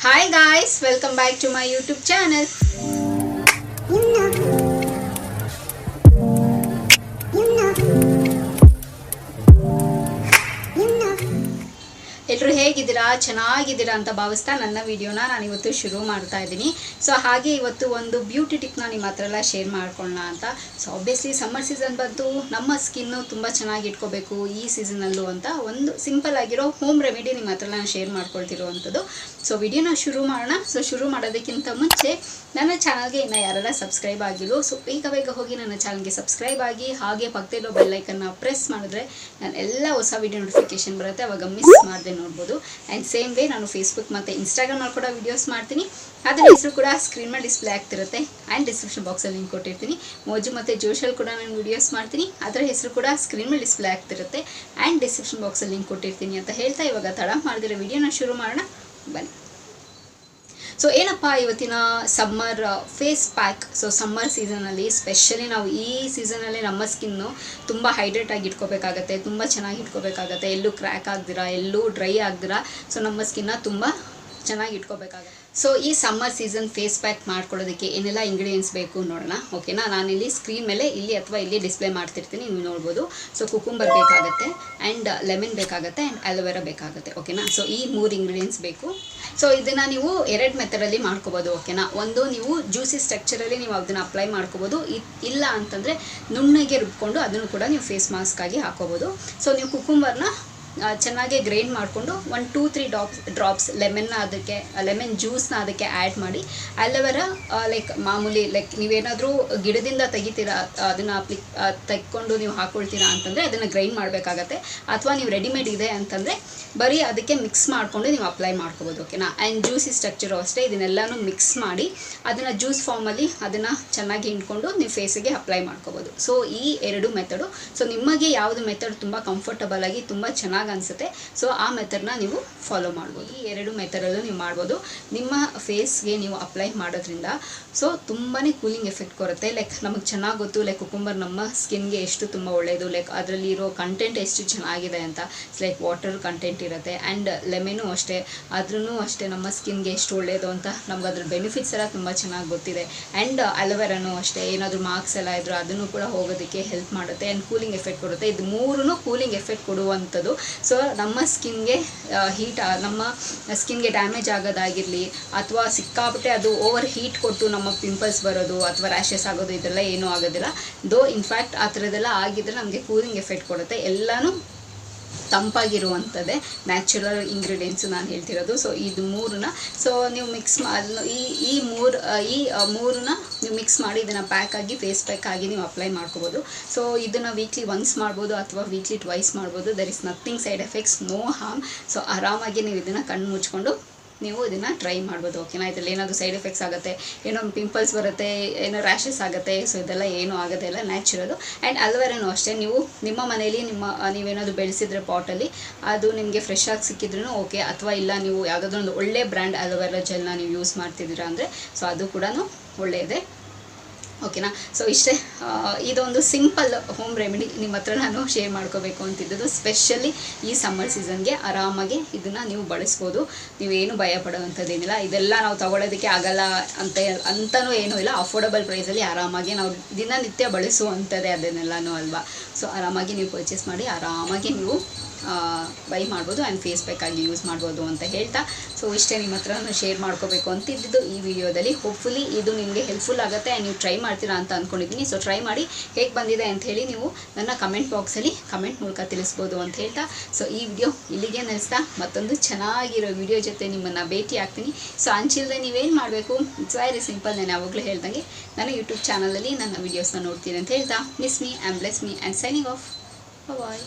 Hi guys, welcome back to my YouTube channel. ಎಲ್ಲರೂ ಹೇಗಿದ್ದೀರಾ, ಚೆನ್ನಾಗಿದ್ದೀರಾ ಅಂತ ಭಾವಿಸ್ತಾ ನನ್ನ ವಿಡಿಯೋನ ನಾನು ಇವತ್ತು ಶುರು ಮಾಡ್ತಾ ಇದ್ದೀನಿ. ಸೊ ಹಾಗೆ ಇವತ್ತು ಒಂದು ಬ್ಯೂಟಿ ಟಿಪ್ನ ನಿಮ್ಮ ಹತ್ರ ಎಲ್ಲ ಶೇರ್ ಮಾಡ್ಕೊಳ್ಳೋಣ ಅಂತ. ಸೊ ಆಬ್ವಿಯಸ್ಲಿ ಸಮ್ಮರ್ ಸೀಸನ್ ಬಂತು, ನಮ್ಮ ಸ್ಕಿನ್ನು ತುಂಬ ಚೆನ್ನಾಗಿ ಇಟ್ಕೋಬೇಕು ಈ ಸೀಸನಲ್ಲೂ ಅಂತ ಒಂದು ಸಿಂಪಲ್ ಆಗಿರೋ ಹೋಮ್ ರೆಮಿಡಿ ನಿಮ್ಮ ಹತ್ರ ನಾನು ಶೇರ್ ಮಾಡ್ಕೊಳ್ತಿರೋ ಅಂಥದ್ದು. ಸೊ ವಿಡಿಯೋನ ಶುರು ಮಾಡೋಣ. ಸೊ ಶುರು ಮಾಡೋದಕ್ಕಿಂತ ಮುಂಚೆ ನನ್ನ ಚಾನಲ್ಗೆ ಇನ್ನು ಯಾರೆಲ್ಲ ಸಬ್ಸ್ಕ್ರೈಬ್ ಆಗಿಲ್ಲೋ ಸೊ ಬೇಗ ಹೋಗಿ ನನ್ನ ಚಾನಲ್ಗೆ ಸಬ್ಸ್ಕ್ರೈಬ್ ಆಗಿ, ಹಾಗೆ ಪಕ್ಕದಲ್ಲಿರೋ ಬೆಲ್ಲೈಕನ್ನ ಪ್ರೆಸ್ ಮಾಡಿದ್ರೆ ನಾನು ಎಲ್ಲ ಹೊಸ ವಿಡಿಯೋ ನೋಟಿಫಿಕೇಶನ್ ಬರುತ್ತೆ, ಅವಾಗ ಮಿಸ್ ಮಾಡದೆ ನೋಡ್ಬೋದು. ಆ್ಯಂಡ್ ಸೇಮ್ ವೇ ನಾನು ಫೇಸ್ಬುಕ್ ಮತ್ತು ಇನ್ಸ್ಟಾಗ್ರಾಮಲ್ಲಿ ಕೂಡ ವೀಡಿಯೋಸ್ ಮಾಡ್ತೀನಿ, ಅದರ ಹೆಸರು ಕೂಡ ಸ್ಕ್ರೀನ್ ಮೇಲೆ ಡಿಸ್ಪ್ಲೇ ಆಗ್ತಿರುತ್ತೆ. ಆ್ಯಂಡ್ ಡಿಸ್ಕ್ರಿಪ್ಷನ್ ಬಾಕ್ಸಲ್ಲಿ ಲಿಂಕ್ ಕೊಟ್ಟಿರ್ತೀನಿ. ಮೋಜು ಮತ್ತು ಜೋಶಲ್ಲಿ ಕೂಡ ನಾನು ವೀಡಿಯೋಸ್ ಮಾಡ್ತೀನಿ, ಅದರ ಹೆಸರು ಕೂಡ ಸ್ಕ್ರೀನ್ ಮೇಲೆ ಡಿಸ್ಪ್ಲೇ ಆಗ್ತಿರುತ್ತೆ. ಆ್ಯಂಡ್ ಡಿಸ್ಕ್ರಿಪ್ಷನ್ ಬಾಕ್ಸಲ್ಲಿ ಲಿಂಕ್ ಕೊಟ್ಟಿರ್ತೀನಿ ಅಂತ ಹೇಳ್ತಾ ಇವಾಗ ತಡ ಮಾಡಿದಿರೋ ವಿಡಿಯೋನ ಶುರು ಮಾಡೋಣ ಬನ್ನಿ. ಸೊ ಏನಪ್ಪ ಇವತ್ತಿನ summer face pack. So summer ಸೀಸನಲ್ಲಿ ಸ್ಪೆಷಲಿ ನಾವು ಈ ಸೀಸನಲ್ಲಿ ನಮ್ಮ ಸ್ಕಿನ್ನು ತುಂಬ ಹೈಡ್ರೇಟ್ ಆಗಿ ಇಟ್ಕೋಬೇಕಾಗತ್ತೆ, ತುಂಬ ಚೆನ್ನಾಗಿ ಇಟ್ಕೋಬೇಕಾಗತ್ತೆ, ಎಲ್ಲೂ ಕ್ರ್ಯಾಕ್ ಆಗ್ದಿರಾ, ಎಲ್ಲೂ ಡ್ರೈ ಆಗ್ದಿರಾ. ಸೊ ನಮ್ಮ ಸ್ಕಿನ್ನ ತುಂಬ ಚೆನ್ನಾಗಿ ಇಟ್ಕೋಬೇಕಾಗತ್ತೆ. ಸೊ ಈ ಸಮ್ಮರ್ ಸೀಸನ್ ಫೇಸ್ ಪ್ಯಾಕ್ ಮಾಡ್ಕೊಳ್ಳೋದಕ್ಕೆ ಏನೆಲ್ಲ ಇಂಗ್ರೀಡಿಯೆಂಟ್ಸ್ ಬೇಕು ನೋಡೋಣ, ಓಕೆನಾ. ನಾನಿಲ್ಲಿ ಸ್ಕ್ರೀನ್ ಮೇಲೆ ಇಲ್ಲಿ ಡಿಸ್ಪ್ಲೇ ಮಾಡ್ತಿರ್ತೀನಿ, ನೀವು ನೋಡ್ಬೋದು. ಸೊ ಕುಕುಂಬರ್ ಬೇಕಾಗುತ್ತೆ, ಆ್ಯಂಡ್ ಲೆಮನ್ ಬೇಕಾಗುತ್ತೆ, ಆ್ಯಂಡ್ ಅಲೋವೆರಾ ಬೇಕಾಗುತ್ತೆ, ಓಕೆನಾ. ಸೊ ಈ 3 ಇಂಗ್ರೀಡಿಯೆಂಟ್ಸ್ ಬೇಕು. ಸೊ ಇದನ್ನು ನೀವು 2 ಮೆಥಡಲ್ಲಿ ಮಾಡ್ಕೋಬೋದು, ಓಕೆನಾ. ಒಂದು, ನೀವು ಜ್ಯೂಸಿ ಸ್ಟ್ರಕ್ಚರಲ್ಲಿ ನೀವು ಅದನ್ನು ಅಪ್ಲೈ ಮಾಡ್ಕೋಬೋದು. ಇಲ್ಲ ಅಂತಂದರೆ ನುಣ್ಣಗೆ ರುಬ್ಕೊಂಡು ಅದನ್ನು ಕೂಡ ನೀವು ಫೇಸ್ ಮಾಸ್ಕ್ ಆಗಿ ಹಾಕೋಬೋದು. ಸೊ ನೀವು ಕುಕುಂಬರ್ನ ಚೆನ್ನಾಗಿ ಗ್ರೈಂಡ್ ಮಾಡಿಕೊಂಡು 1-2-3 ಡ್ರಾಪ್ಸ್ ಲೆಮನ್ ಜ್ಯೂಸ್ನ ಅದಕ್ಕೆ ಆ್ಯಡ್ ಮಾಡಿ, ಅಲೋವೆರಾ ಲೈಕ್ ಮಾಮೂಲಿ ಲೈಕ್ ನೀವೇನಾದರೂ ಗಿಡದಿಂದ ತೆಗಿತೀರಾ ಅದನ್ನು ತೆಕ್ಕೊಂಡು ನೀವು ಹಾಕ್ಕೊಳ್ತೀರಾ ಅಂತಂದರೆ ಅದನ್ನು ಗ್ರೈಂಡ್ ಮಾಡಬೇಕಾಗತ್ತೆ. ಅಥವಾ ನೀವು ರೆಡಿಮೇಡ್ ಇದೆ ಅಂತಂದರೆ ಬರೀ ಅದಕ್ಕೆ ಮಿಕ್ಸ್ ಮಾಡಿಕೊಂಡು ನೀವು ಅಪ್ಲೈ ಮಾಡ್ಕೋಬೋದು, ಓಕೆನಾ. ಆ್ಯಂಡ್ ಜ್ಯೂಸಿ ಸ್ಟ್ರಕ್ಚರು ಅಷ್ಟೇ, ಇದನ್ನೆಲ್ಲನೂ ಮಿಕ್ಸ್ ಮಾಡಿ ಅದನ್ನು ಜ್ಯೂಸ್ ಫಾರ್ಮಲ್ಲಿ ಅದನ್ನು ಚೆನ್ನಾಗಿ ಹಿಂಡ್ಕೊಂಡು ನೀವು ಫೇಸಿಗೆ ಅಪ್ಲೈ ಮಾಡ್ಕೋಬೋದು. ಸೊ ಈ 2 ಮೆಥಡು. ಸೊ ನಿಮಗೆ ಯಾವುದು ಮೆಥಡ್ ತುಂಬ ಕಂಫರ್ಟಬಲ್ ಆಗಿ ತುಂಬ ಚೆನ್ನಾಗಿ ಅನಿಸುತ್ತೆ, ಸೊ ಆ ಮೆಥಡ್ನ ನೀವು ಫಾಲೋ ಮಾಡ್ಬೋದು. ಈ 2 ಮೆಥಡಲ್ಲೂ ನೀವು ಮಾಡ್ಬೋದು. ನಿಮ್ಮ ಫೇಸ್ಗೆ ನೀವು ಅಪ್ಲೈ ಮಾಡೋದ್ರಿಂದ ಸೊ ತುಂಬಾ ಕೂಲಿಂಗ್ ಎಫೆಕ್ಟ್ ಕೊಡುತ್ತೆ. ಲೈಕ್ ನಮಗೆ ಚೆನ್ನಾಗಿ ಗೊತ್ತು, ಲೈಕ್ ಕುಕುಂಬರ್ ನಮ್ಮ ಸ್ಕಿನ್ಗೆ ಎಷ್ಟು ತುಂಬ ಒಳ್ಳೆಯದು, ಲೈಕ್ ಅದರಲ್ಲಿ ಇರೋ ಕಂಟೆಂಟ್ ಎಷ್ಟು ಚೆನ್ನಾಗಿದೆ ಅಂತ. ಲೈಕ್ ವಾಟರ್ ಕಂಟೆಂಟ್ ಇರುತ್ತೆ. ಆ್ಯಂಡ್ ಲೆಮನ್ನು ಅಷ್ಟೇ, ಆದ್ರೂ ಅಷ್ಟೇ ನಮ್ಮ ಸ್ಕಿನ್ಗೆ ಎಷ್ಟು ಒಳ್ಳೆಯದು ಅಂತ ನಮ್ಗೆ ಅದ್ರ ಬೆನಿಫಿಟ್ಸ್ ಎಲ್ಲ ತುಂಬ ಚೆನ್ನಾಗಿ ಗೊತ್ತಿದೆ. ಆ್ಯಂಡ್ ಅಲೋವೆರಾನು ಅಷ್ಟೇ, ಏನಾದರೂ ಮಾರ್ಕ್ಸ್ ಎಲ್ಲ ಇದ್ದರೂ ಅದನ್ನು ಕೂಡ ಹೋಗೋದಕ್ಕೆ ಹೆಲ್ಪ್ ಮಾಡುತ್ತೆ. ಆ್ಯಂಡ್ ಕೂಲಿಂಗ್ ಎಫೆಕ್ಟ್ ಕೊಡುತ್ತೆ. ಇದು 3 ಕೂಲಿಂಗ್ ಎಫೆಕ್ಟ್ ಕೊಡುವಂಥದ್ದು. ಸೊ ನಮ್ಮ ಸ್ಕಿನ್ಗೆ ನಮ್ಮ ಸ್ಕಿನ್ಗೆ ಡ್ಯಾಮೇಜ್ ಆಗೋದಾಗಿರಲಿ, ಅಥವಾ ಸಿಕ್ಕಾಪಟ್ಟೆ ಅದು ಓವರ್ ಹೀಟ್ ಕೊಟ್ಟು ನಮ್ಮ ಪಿಂಪಲ್ಸ್ ಬರೋದು ಅಥವಾ ರ್ಯಾಷಸ್ ಆಗೋದು, ಇದೆಲ್ಲ ಏನೂ ಆಗೋದಿಲ್ಲ. ಇನ್ಫ್ಯಾಕ್ಟ್ ಆ ಥರದ್ದೆಲ್ಲ ಆಗಿದ್ದರೆ ನಮಗೆ ಕೂಲಿಂಗ್ ಎಫೆಕ್ಟ್ ಕೊಡುತ್ತೆ. ಎಲ್ಲನೂ ತಂಪಾಗಿರುವಂಥದ್ದೇ, ನ್ಯಾಚುರಲ್ ಇಂಗ್ರೀಡಿಯೆಂಟ್ಸು ನಾನು ಹೇಳ್ತಿರೋದು. ಸೊ ಇದು 3ನ ಸೊ ನೀವು ಮಿಕ್ಸ್ ಈ ಮೂರನ್ನ ನೀವು ಮಿಕ್ಸ್ ಮಾಡಿ ಇದನ್ನು ಪ್ಯಾಕ್ ಆಗಿ ಫೇಸ್ ಪ್ಯಾಕ್ ಆಗಿ ನೀವು ಅಪ್ಲೈ ಮಾಡ್ಕೋಬೋದು. ಸೊ ಇದನ್ನು ವೀಕ್ಲಿ ಒನ್ಸ್ ಮಾಡ್ಬೋದು ಅಥವಾ ವೀಕ್ಲಿ ಟ್ವೈಸ್ ಮಾಡ್ಬೋದು. There is nothing side effects, no harm. So ಆರಾಮಾಗಿ ನೀವು ಇದನ್ನು ಕಣ್ಣು ಮುಚ್ಕೊಂಡು ನೀವು ಇದನ್ನು ಟ್ರೈ ಮಾಡ್ಬೋದು, ಓಕೆನಾ. ಇದರಲ್ಲಿ ಏನಾದರೂ ಸೈಡ್ ಎಫೆಕ್ಟ್ಸ್ ಆಗುತ್ತೆ, ಏನೋ ಪಿಂಪಲ್ಸ್ ಬರುತ್ತೆ, ಏನೋ ರ್ಯಾಷಸ್ ಆಗುತ್ತೆ, ಸೊ ಇದೆಲ್ಲ ಏನೂ ಆಗೋದೇ ಇಲ್ಲ, ನ್ಯಾಚುರಲು. ಆ್ಯಂಡ್ ಅಲೋವೆರಾನು ಅಷ್ಟೇ, ನೀವು ನಿಮ್ಮ ಮನೆಯಲ್ಲಿ ನೀವೇನಾದರೂ ಬೆಳೆಸಿದ್ರೆ ಪಾಟಲ್ಲಿ ಅದು ನಿಮಗೆ ಫ್ರೆಶ್ ಆಗಿ ಸಿಕ್ಕಿದ್ರೂ ಓಕೆ. ಅಥವಾ ಇಲ್ಲ ನೀವು ಯಾವುದಾದ್ರೂ ಒಂದು ಒಳ್ಳೆ ಬ್ರ್ಯಾಂಡ್ ಅಲೋವೆರಾ ಜೆಲ್ನ ನೀವು ಯೂಸ್ ಮಾಡ್ತಿದ್ದೀರಾ ಅಂದರೆ ಸೊ ಅದು ಕೂಡ ಒಳ್ಳೆಯದೇ, ಓಕೆನಾ. ಸೊ ಇಷ್ಟೇ, ಇದೊಂದು ಸಿಂಪಲ್ ಹೋಮ್ ರೆಮಿಡಿ ನಿಮ್ಮ ಹತ್ರ ನಾನು ಶೇರ್ ಮಾಡ್ಕೋಬೇಕು ಅಂತಿದ್ದದ್ದು. ಸ್ಪೆಷಲಿ ಈ ಸಮ್ಮರ್ ಸೀಸನ್ಗೆ ಇದನ್ನು ನೀವು ಬಳಸ್ಬೋದು. ನೀವೇನು ಭಯ ಪಡೋವಂಥದ್ದೇನಿಲ್ಲ. ಇದೆಲ್ಲ ನಾವು ತೊಗೊಳೋದಕ್ಕೆ ಆಗಲ್ಲ ಅಂತಲೂ ಏನೂ ಇಲ್ಲ. ಅಫೋರ್ಡಬಲ್ ಪ್ರೈಸಲ್ಲಿ ಆರಾಮಾಗಿ ನಾವು ದಿನನಿತ್ಯ ಬಳಸುವಂಥದ್ದೇ ಅದನ್ನೆಲ್ಲನೂ ಅಲ್ವಾ. ಸೊ ಆರಾಮಾಗಿ ನೀವು ಪರ್ಚೇಸ್ ಮಾಡಿ ಆರಾಮಾಗಿ ನೀವು ಬೈ ಮಾಡ್ಬೋದು. ಆ್ಯಂಡ್ ಫೇಸ್ ಪ್ಯಾಕ್ ಆಗಿ ಯೂಸ್ ಮಾಡ್ಬೋದು ಅಂತ ಹೇಳ್ತಾ, ಸೊ ಇಷ್ಟೇ ನಿಮ್ಮ ಹತ್ರ ನಾನು ಶೇರ್ ಮಾಡ್ಕೋಬೇಕು ಅಂತಿದ್ದು ಈ ವಿಡಿಯೋದಲ್ಲಿ. ಹೋಪ್ಫುಲಿ ಇದು ನಿಮಗೆ ಹೆಲ್ಪ್ಫುಲ್ ಆಗುತ್ತೆ ಆ್ಯಂಡ್ ನೀವು ಟ್ರೈ ಮಾಡ್ತೀರಾ ಅಂತ ಅಂದ್ಕೊಂಡಿದ್ದೀನಿ. ಸೊ ಟ್ರೈ ಮಾಡಿ ಹೇಗೆ ಬಂದಿದೆ ಅಂತ ಹೇಳಿ ನೀವು ನನ್ನ ಕಮೆಂಟ್ ಬಾಕ್ಸಲ್ಲಿ ಕಮೆಂಟ್ ಮೂಲಕ ತಿಳಿಸ್ಬೋದು ಅಂತ ಹೇಳ್ತಾ, ಸೊ ಈ ವಿಡಿಯೋ ಇಲ್ಲಿಗೆ ನಿಲ್ಲಿಸ್ತಾ ಮತ್ತೊಂದು ಚೆನ್ನಾಗಿರೋ ವಿಡಿಯೋ ಜೊತೆ ನಿಮ್ಮನ್ನು ಭೇಟಿ ಆಗ್ತೀನಿ. ಸೊ ಅಂಚಿಲ್ಲದೆ ನೀವೇನು ಮಾಡಬೇಕು, ಇಟ್ಸ್ ವೆರಿ ಸಿಂಪಲ್. ನಾನು ಯಾವಾಗಲೂ ಹೇಳ್ದಂಗೆ ನಾನು ಯೂಟ್ಯೂಬ್ ಚಾನಲಲ್ಲಿ ನನ್ನ ವೀಡಿಯೋಸ್ನ ನೋಡ್ತೀನಿ ಅಂತ ಹೇಳ್ತಾ, miss me and bless me and signing off. Bye.